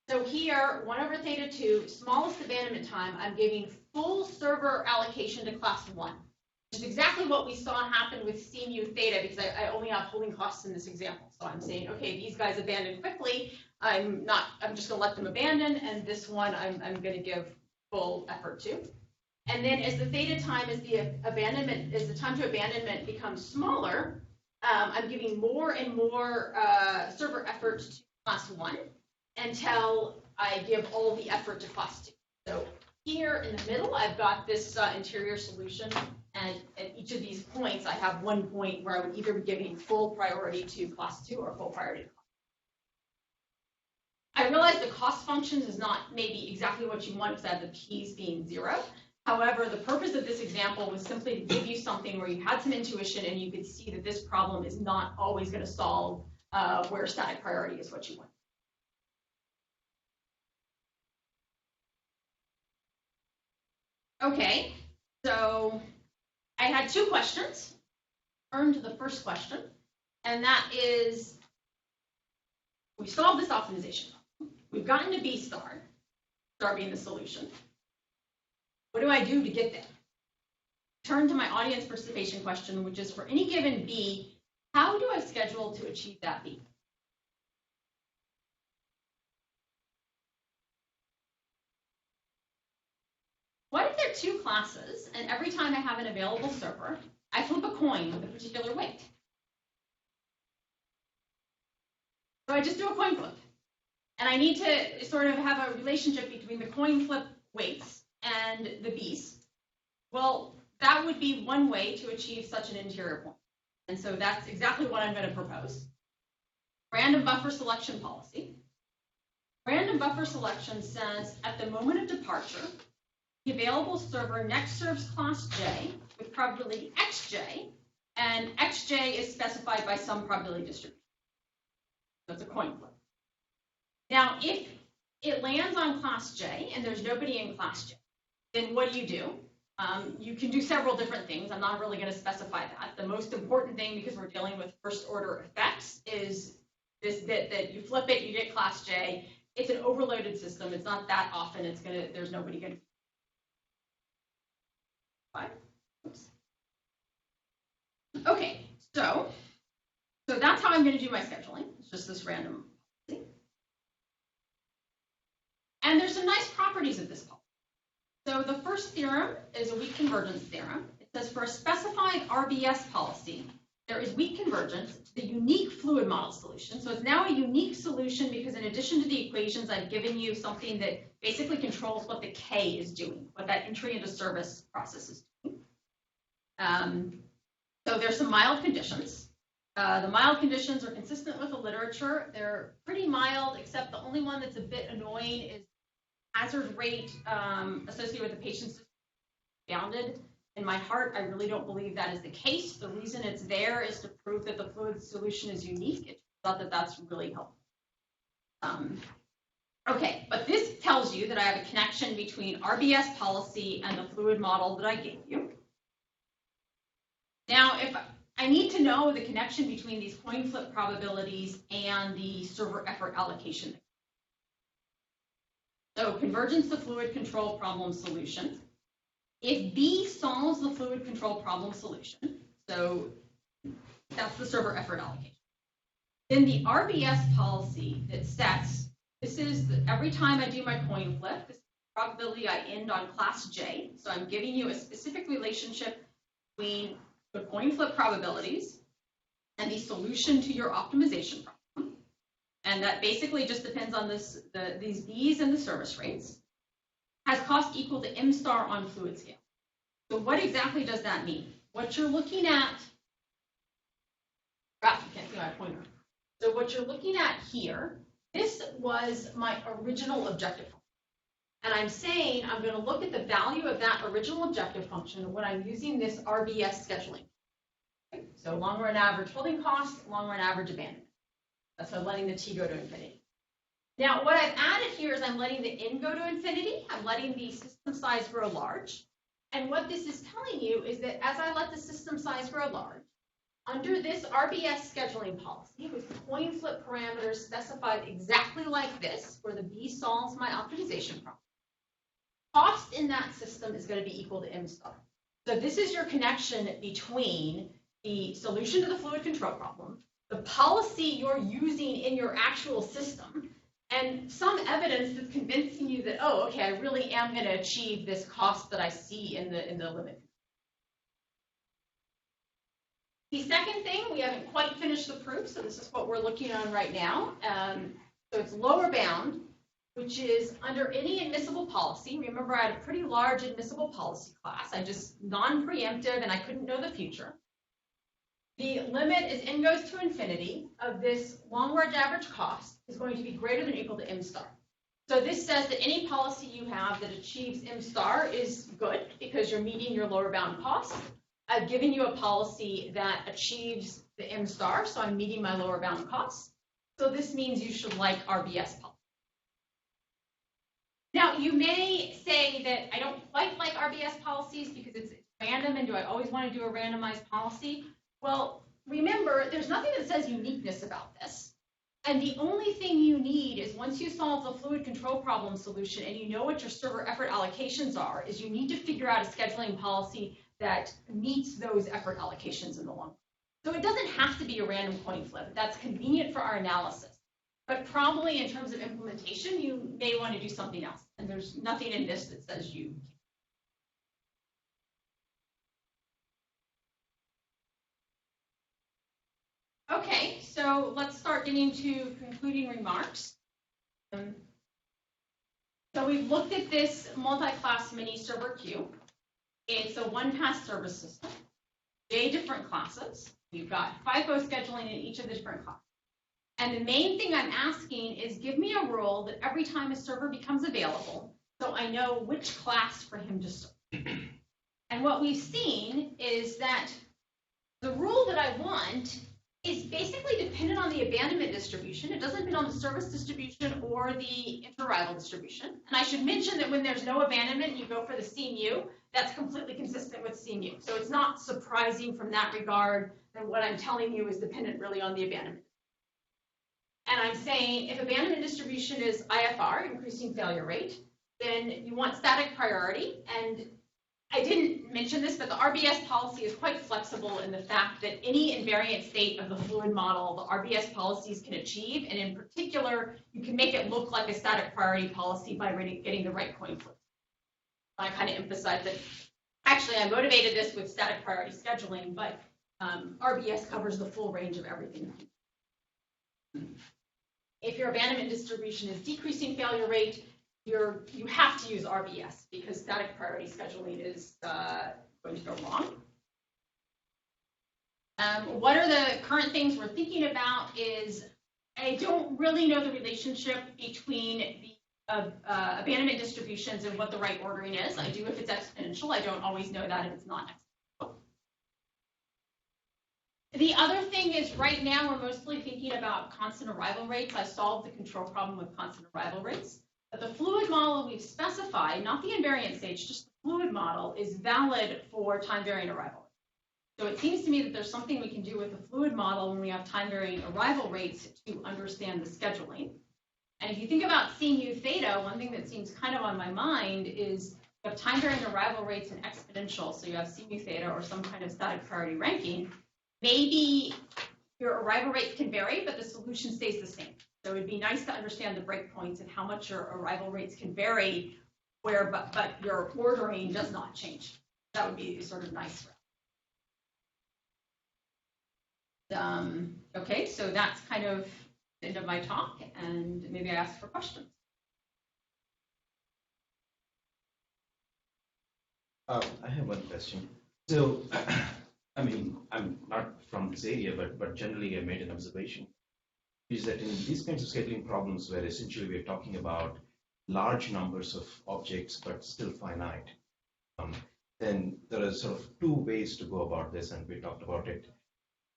So here, 1 over theta 2, smallest abandonment time, I'm giving full server allocation to class 1. Which is exactly what we saw happen with C mu theta, because I only have holding costs in this example. So I'm saying, okay, these guys abandon quickly. I'm just going to let them abandon, and this one I'm going to give full effort to. And then as the theta time, as the time to abandonment becomes smaller, I'm giving more and more server effort to class 1 until I give all the effort to class 2. So here in the middle, I've got this interior solution, and at each of these points, I have one point where I would either be giving full priority to class 2 or full priority to class 2. I realize the cost functions is not maybe exactly what you want because I have the p's being 0. However, the purpose of this example was simply to give you something where you had some intuition and you could see that this problem is not always going to solve where static priority is what you want. Okay, so I had 2 questions. Turn to the first question, and that is, we've solved this optimization problem. We've gotten to B star being the solution. What do I do to get there? Turn to my audience participation question, which is for any given B, how do I schedule to achieve that B? What if there are 2 classes, and every time I have an available server, I flip a coin with a particular weight? So I just do a coin flip. And I need to sort of have a relationship between the coin flip weights and the B's. Well, that would be one way to achieve such an interior point. And so that's exactly what I'm going to propose. Random buffer selection policy. Random buffer selection says at the moment of departure, the available server next serves class J with probability xj, and xj is specified by some probability distribution. So it's a coin flip. Now, if it lands on class J and there's nobody in class J, then what do? You can do several different things. I'm not really going to specify that. The most important thing, because we're dealing with first order effects, is this bit that you flip it, you get class J. It's an overloaded system. It's not that often. There's nobody going to. Oops. Okay, so that's how I'm going to do my scheduling. It's just this random policy. And there's some nice properties of this policy. So the first theorem is a weak convergence theorem. It says for a specified RBS policy, there is weak convergence to the unique fluid model solution. So it's now a unique solution because in addition to the equations, I've given you something that basically controls what the K is doing, what that entry into service process is doing. So there's some mild conditions. The mild conditions are consistent with the literature. They're pretty mild, except the only one that's a bit annoying is hazard rate associated with the patient's bounded. In my heart, I really don't believe that is the case. The reason it's there is to prove that the fluid solution is unique. It turns out that that's really helpful. Okay, but this tells you that I have a connection between RBS policy and the fluid model that I gave you. Now, if I need to know the connection between these coin flip probabilities and the server effort allocation. So convergence to fluid control problem solution. If B solves the fluid control problem solution, so that's the server effort allocation. then the RBS policy that sets, this is every time I do my coin flip, this is the probability I end on class J. So I'm giving you a specific relationship between the coin flip probabilities and the solution to your optimization problem. And that basically just depends on these B's and the service rates, has cost equal to M star on fluid scale. So what exactly does that mean? What you're looking at, you can't see my pointer. So what you're looking at here, this was my original objective function. And I'm saying I'm going to look at the value of that original objective function when I'm using this RBS scheduling. Okay? So long run average holding cost, long run average abandonment. That's why I'm letting the T go to infinity. Now, what I've added here is I'm letting the N go to infinity. I'm letting the system size grow large. And what this is telling you is that as I let the system size grow large, under this RBS scheduling policy, with the coin flip parameters specified exactly like this, where the B solves my optimization problem, cost in that system is going to be equal to M star. So this is your connection between the solution to the fluid control problem, the policy you're using in your actual system, and some evidence that's convincing you that, oh, okay, I really am going to achieve this cost that I see in the limit. The second thing, we haven't quite finished the proof, so this is what we're looking on right now. So it's lower bound, which is under any admissible policy. Remember, I had a pretty large admissible policy class. I just non-preemptive, and I couldn't know the future. The limit as n goes to infinity of this long range average cost is going to be greater than or equal to M star. So this says that any policy you have that achieves M star is good because you're meeting your lower bound cost. I've given you a policy that achieves the M star, so I'm meeting my lower bound cost. So this means you should like RBS policy. Now, you may say that I don't quite like RBS policies because it's random, and do I always want to do a randomized policy? Well, remember, there's nothing that says uniqueness about this. And the only thing you need is once you solve the fluid control problem solution and you know what your server effort allocations are, is you need to figure out a scheduling policy that meets those effort allocations in the long run. So it doesn't have to be a random coin flip. That's convenient for our analysis. But probably in terms of implementation, you may want to do something else. And there's nothing in this that says you. Okay, so let's start getting to concluding remarks. So we've looked at this multi-class mini server queue. It's a one-pass service system, J different classes. We've got FIFO scheduling in each of the different classes. And the main thing I'm asking is give me a rule that every time a server becomes available, so I know which class for him to serve. And what we've seen is that the rule that I want is basically dependent on the abandonment distribution. It doesn't depend on the service distribution or the inter-arrival distribution. And I should mention that when there's no abandonment and you go for the CMU, that's completely consistent with CMU. So it's not surprising from that regard that what I'm telling you is dependent really on the abandonment. And I'm saying if abandonment distribution is IFR, increasing failure rate, then you want static priority. And I didn't mention this, but the RBS policy is quite flexible in the fact that any invariant state of the fluid model, the RBS policies can achieve. And in particular, you can make it look like a static priority policy by getting the right coin flip. I kind of emphasize that actually I motivated this with static priority scheduling, but RBS covers the full range of everything. If your abandonment distribution is decreasing failure rate, you have to use RBS because static priority scheduling is going to go wrong. What are the current things we're thinking about is I don't really know the relationship between the abandonment distributions and what the right ordering is. I do if it's exponential. I don't always know that if it's not exponential. The other thing is right now we're mostly thinking about constant arrival rates. I solved the control problem with constant arrival rates. But the fluid model we've specified, not the invariant stage, just the fluid model, is valid for time-varying arrival. So it seems to me that there's something we can do with the fluid model when we have time-varying arrival rates to understand the scheduling. And if you think about CMU theta, one thing that seems kind of on my mind is you have time-varying arrival rates and exponential, so you have CMU theta or some kind of static priority ranking. Maybe your arrival rates can vary, but the solution stays the same. So it'd be nice to understand the breakpoints and how much your arrival rates can vary, but your ordering does not change. That would be sort of nice. Okay, so that's kind of the end of my talk, and maybe I ask for questions. I have one question. So, I mean, I'm not from this area, but generally I made an observation, is that in these kinds of scheduling problems where essentially we're talking about large numbers of objects but still finite, then there are sort of two ways to go about this, and we talked about it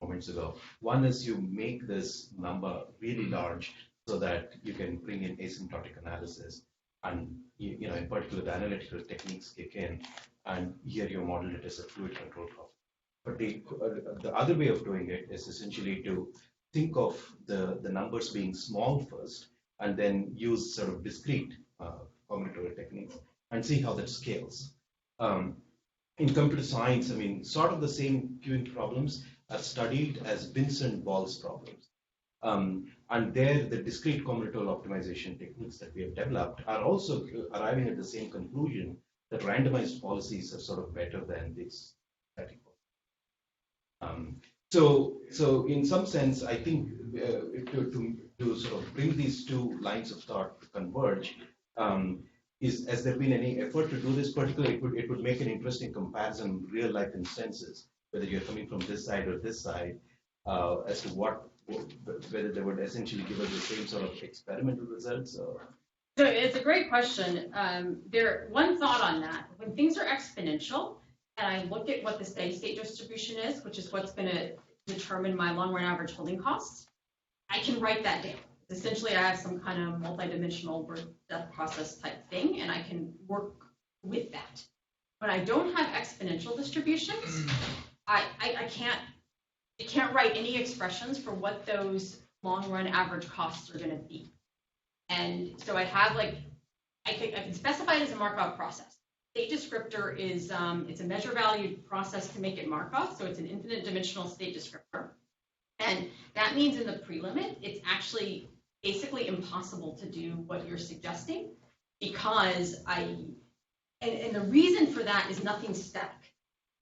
moments ago. One is you make this number really large so that you can bring in asymptotic analysis, and you know, in particular, the analytical techniques kick in, and here you model it as a fluid control problem. But the other way of doing it is essentially to think of the numbers being small first, and then use sort of discrete combinatorial techniques and see how that scales. In computer science, I mean, sort of the same queuing problems are studied as Bunsen-Wallace problems. And there, the discrete combinatorial optimization techniques that we have developed are also arriving at the same conclusion that randomized policies are sort of better than these static policies. So in some sense, I think to sort of bring these two lines of thought to converge, has there been any effort to do this? Particularly, it would make an interesting comparison with real-life instances, whether you're coming from this side or this side, as to whether they would essentially give us the same sort of experimental results. Or... So it's a great question. One thought on that: when things are exponential, and I look at what the steady state distribution is, which is what's going to determine my long-run average holding costs, I can write that down. Essentially, I have some kind of multidimensional birth-death process type thing, and I can work with that. When I don't have exponential distributions, I can't write any expressions for what those long-run average costs are going to be. And so I have I can specify it as a Markov process. State descriptor is it's a measure valued process to make it Markov, so it's an infinite dimensional state descriptor. And that means in the prelimit, it's actually basically impossible to do what you're suggesting, because and the reason for that is nothing static.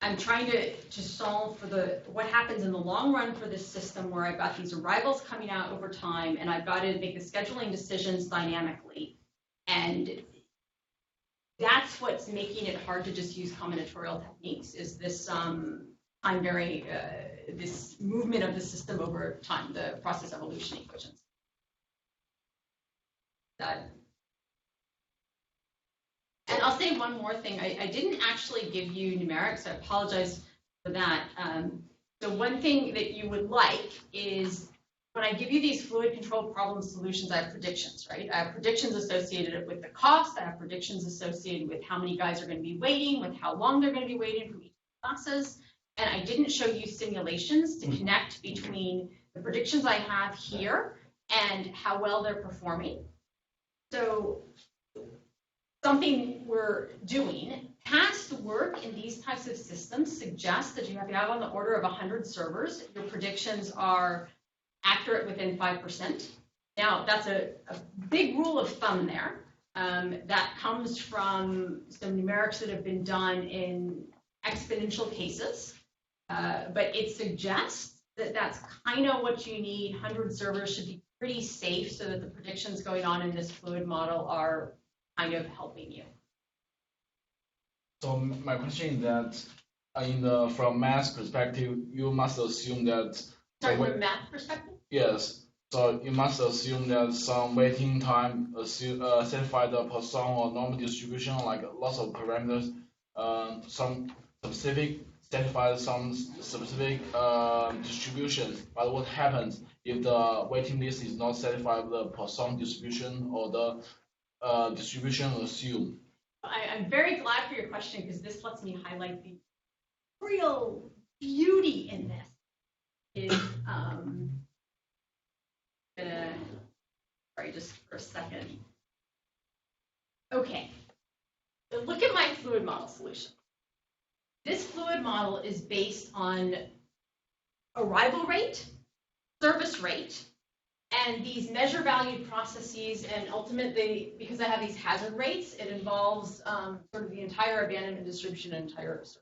I'm trying to solve for what happens in the long run for this system, where I've got these arrivals coming out over time, and I've got to make the scheduling decisions dynamically. And that's what's making it hard to just use combinatorial techniques, is this this movement of the system over time, the process evolution equations. And I'll say one more thing. I didn't actually give you numerics. I apologize for that. So one thing that you would like is, when I give you these fluid control problem solutions, I have predictions, right? I have predictions associated with the cost. I have predictions associated with how many guys are going to be waiting, with how long they're going to be waiting from each classes. And I didn't show you simulations to connect between the predictions I have here and how well they're performing. So something we're doing, past work in these types of systems suggests that you have to have on the order of 100 servers. Your predictions are accurate within 5%. Now, that's a big rule of thumb there. That comes from some numerics that have been done in exponential cases. But it suggests that that's kind of what you need. 100 servers should be pretty safe so that the predictions going on in this fluid model are kind of helping you. So my question is that from math perspective, you must assume that... Sorry, from math perspective? Yes. So you must assume that some waiting time satisfy the Poisson or normal distribution, like lots of parameters, some specific satisfy some specific distribution. But what happens if the waiting list is not satisfied with the Poisson distribution or the distribution assumed? I'm very glad for your question, because this lets me highlight the real beauty in this. Is sorry, just for a second. Okay, so look at my fluid model solution. This fluid model is based on arrival rate service rate, and these measure valued processes, and ultimately, because I have these hazard rates, it involves sort of the entire abandonment distribution and entire service.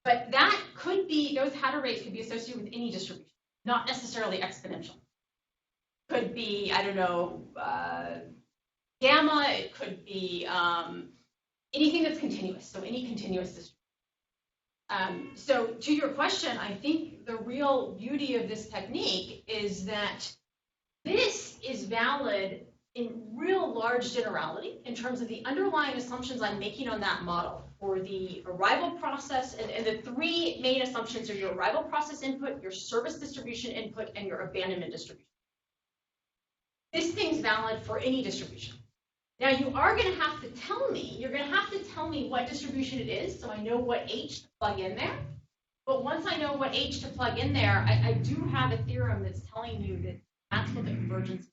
But that could be, those hazard rates could be associated with any distribution, not necessarily exponential. Could be, I don't know, gamma, it could be anything that's continuous, so any continuous distribution. So to your question, I think the real beauty of this technique is that this is valid in real large generality in terms of the underlying assumptions I'm making on that model for the arrival process, and the three main assumptions are your arrival process input, your service distribution input, and your abandonment distribution. This thing's valid for any distribution. Now you are going to have to tell me, you're going to have to tell me what distribution it is, so I know what H to plug in there. But once I know what H to plug in there, I do have a theorem that's telling you that that's what the convergence is.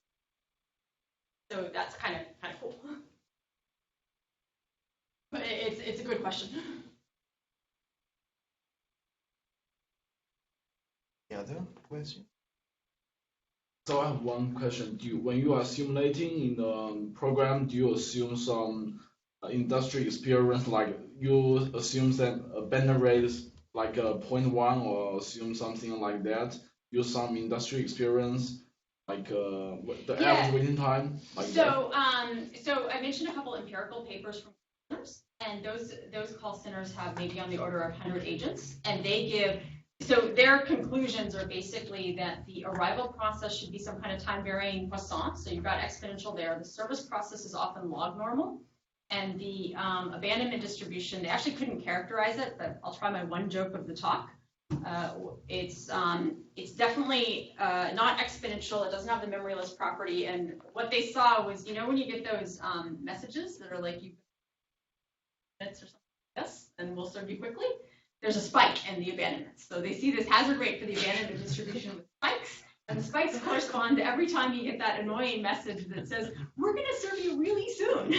So that's kind of cool. But it's a good question. Any other question? So I have one question. When you are simulating in the program, do you assume some industry experience, like you assume that abandon rate is like 0.1, or assume something like that? Use some industry experience, like the average waiting time. Like so I mentioned a couple empirical papers from centers, and those call centers have maybe on the order of 100 agents, and they give. So their conclusions are basically that the arrival process should be some kind of time-varying croissant. So you've got exponential there. The service process is often log normal. And the abandonment distribution, they actually couldn't characterize it, but I'll try my one joke of the talk. It's definitely not exponential. It doesn't have the memoryless property. And what they saw was, you know, when you get those messages that are like, you minutes or something like this, and we'll serve you quickly. There's a spike in the abandonments. So they see this hazard rate for the abandonment distribution with spikes, and the spikes correspond to every time you get that annoying message that says, we're going to serve you really soon.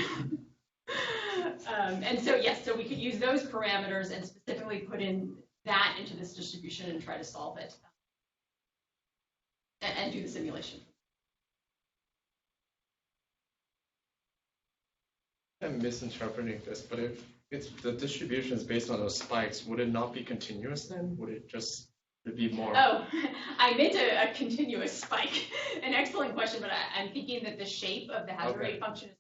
And so, yes, so we could use those parameters and specifically put in that into this distribution and try to solve it and do the simulation. I'm misinterpreting this, but if the distribution is based on those spikes, would it not be continuous then? Would it just be more? Oh, I meant a continuous spike. An excellent question, but I'm thinking that the shape of the hazard rate function is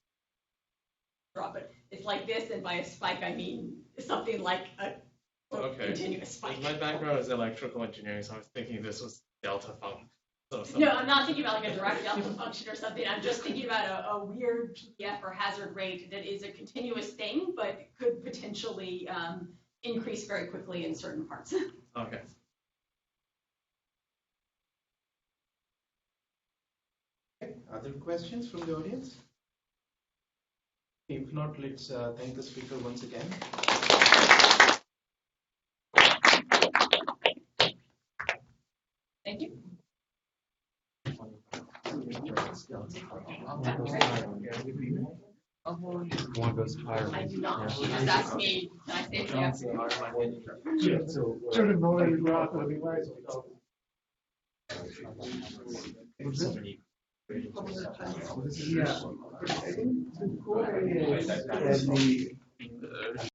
drop it. It's like this, and by a spike I mean something like a continuous spike. My background is electrical engineering, so I was thinking this was delta function. No, I'm not thinking about like a direct delta function or something. I'm just thinking about a weird PDF or hazard rate that is a continuous thing, but could potentially increase very quickly in certain parts. Okay. Other questions from the audience? If not, let's thank the speaker once again. Thank you. One goes higher. I do not. She just asked me, can I say it? Yeah. Children know that you go out to the Yeah, I think the core idea is that the